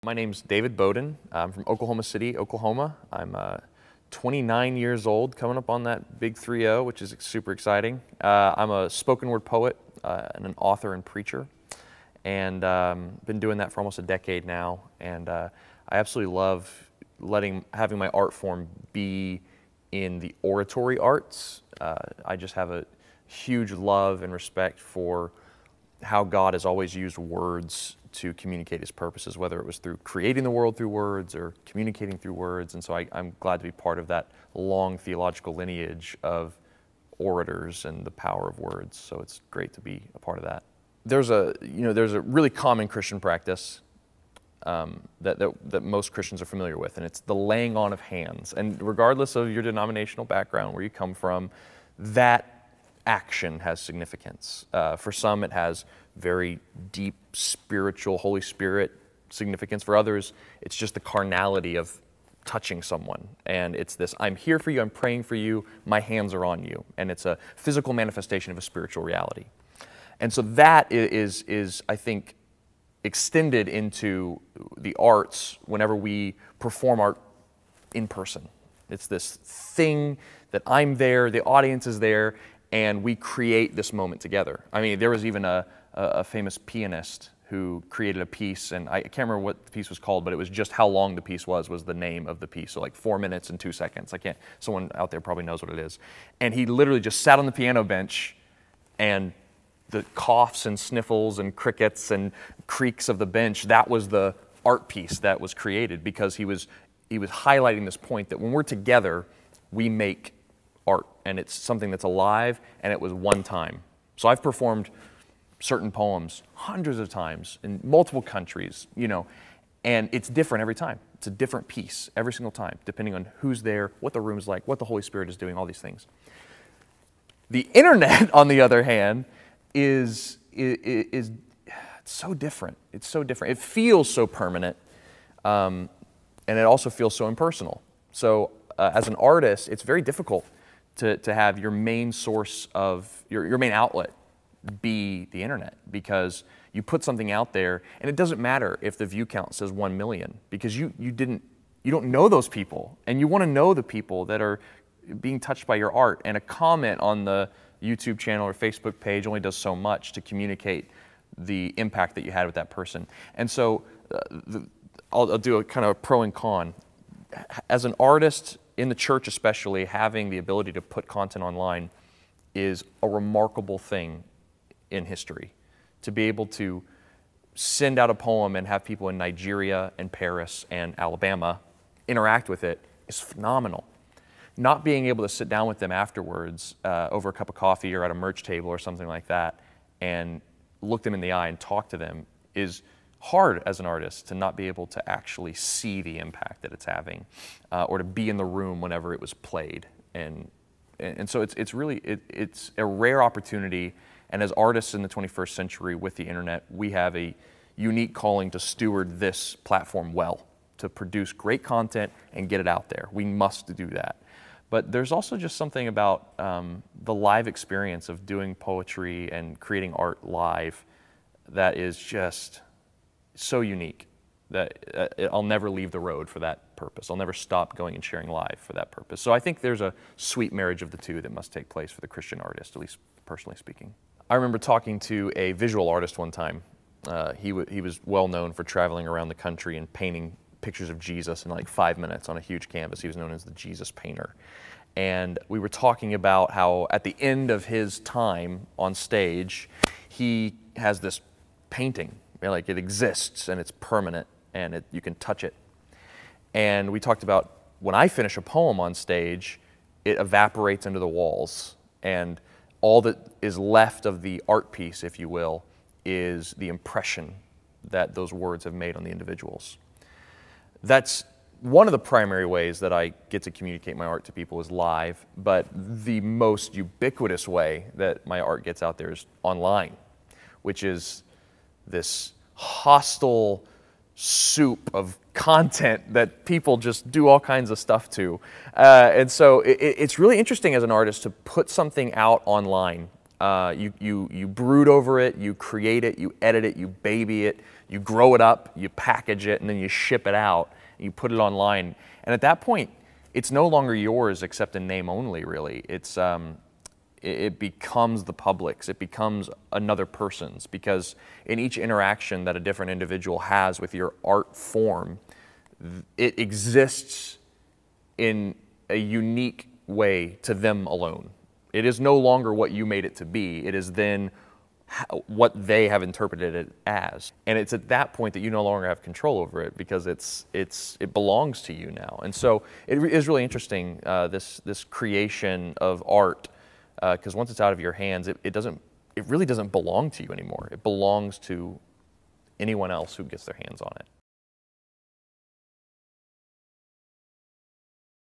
My name's David Bowden. I'm from Oklahoma City, Oklahoma. I'm 29 years old, coming up on that big 3-0, which is super exciting. I'm a spoken word poet and an author and preacher, and been doing that for almost a decade now. And I absolutely love having my art form be in the oratory arts. I just have a huge love and respect for how God has always used words to communicate His purposes, whether it was through creating the world through words or communicating through words. And so I'm glad to be part of that long theological lineage of orators and the power of words. So it's great to be a part of that. There's a really common Christian practice that most Christians are familiar with, and it's the laying on of hands. And regardless of your denominational background, where you come from, that action has significance. For some, it has very deep spiritual, Holy Spirit significance. For others, it's just the carnality of touching someone. And it's this, I'm here for you, I'm praying for you, my hands are on you. And it's a physical manifestation of a spiritual reality. And so that is I think, extended into the arts whenever we perform art in person. It's this thing that I'm there, the audience is there, and we create this moment together. I mean, there was even a famous pianist who created a piece, and I can't remember what the piece was called, but it was just how long the piece was the name of the piece. So like 4 minutes and 2 seconds. Someone out there probably knows what it is. And he literally just sat on the piano bench, and the coughs and sniffles and crickets and creaks of the bench, that was the art piece that was created, because he was highlighting this point that when we're together, we make art, and it's something that's alive, and it was one time. So I've performed certain poems hundreds of times in multiple countries, and it's different every time. It's a different piece every single time, depending on who's there, what the room's like, what the Holy Spirit is doing, all these things. The internet, on the other hand, is so different. It's so different. It feels so permanent, and it also feels so impersonal. So as an artist, it's very difficult to have your main source of, your main outlet be the internet, because you put something out there, and it doesn't matter if the view count says 1 million, because you don't know those people, and you want to know the people that are being touched by your art. And a comment on the YouTube channel or Facebook page only does so much to communicate the impact that you had with that person. And so I'll do a kind of a pro and con. As an artist, in the church especially, having the ability to put content online is a remarkable thing in history. To be able to send out a poem and have people in Nigeria and Paris and Alabama interact with it is phenomenal. Not being able to sit down with them afterwards over a cup of coffee or at a merch table or something like that and look them in the eye and talk to them is hard as an artist, to not be able to actually see the impact that it's having, or to be in the room whenever it was played. And so it's a rare opportunity. And as artists in the 21st century with the internet, we have a unique calling to steward this platform well, to produce great content and get it out there. We must do that. But there's also just something about the live experience of doing poetry and creating art live that is just so unique that I'll never leave the road for that purpose. I'll never stop going and sharing live for that purpose. So I think there's a sweet marriage of the two that must take place for the Christian artist, at least personally speaking. I remember talking to a visual artist one time. He was well known for traveling around the country and painting pictures of Jesus in like 5 minutes on a huge canvas. He was known as the Jesus painter. And we were talking about how at the end of his time on stage, he has this painting, like it exists and it's permanent and you can touch it. And we talked about when I finish a poem on stage, it evaporates into the walls, and all that is left of the art piece, if you will, is the impression that those words have made on the individuals. That's one of the primary ways that I get to communicate my art to people is live, but the most ubiquitous way that my art gets out there is online, which is this hostile soup of content that people just do all kinds of stuff to. And so it's really interesting as an artist to put something out online You brood over it, you create it, you edit it, you baby it, you grow it up, you package it, and then you ship it out, and you put it online. And at that point, it's no longer yours except in name only, really. It becomes the public's, it becomes another person's, because in each interaction that a different individual has with your art form, it exists in a unique way to them alone. It is no longer what you made it to be. It is then what they have interpreted it as. And it's at that point that you no longer have control over it, because it belongs to you now. And so it is really interesting, this creation of art, because once it's out of your hands, it really doesn't belong to you anymore. It belongs to anyone else who gets their hands on it.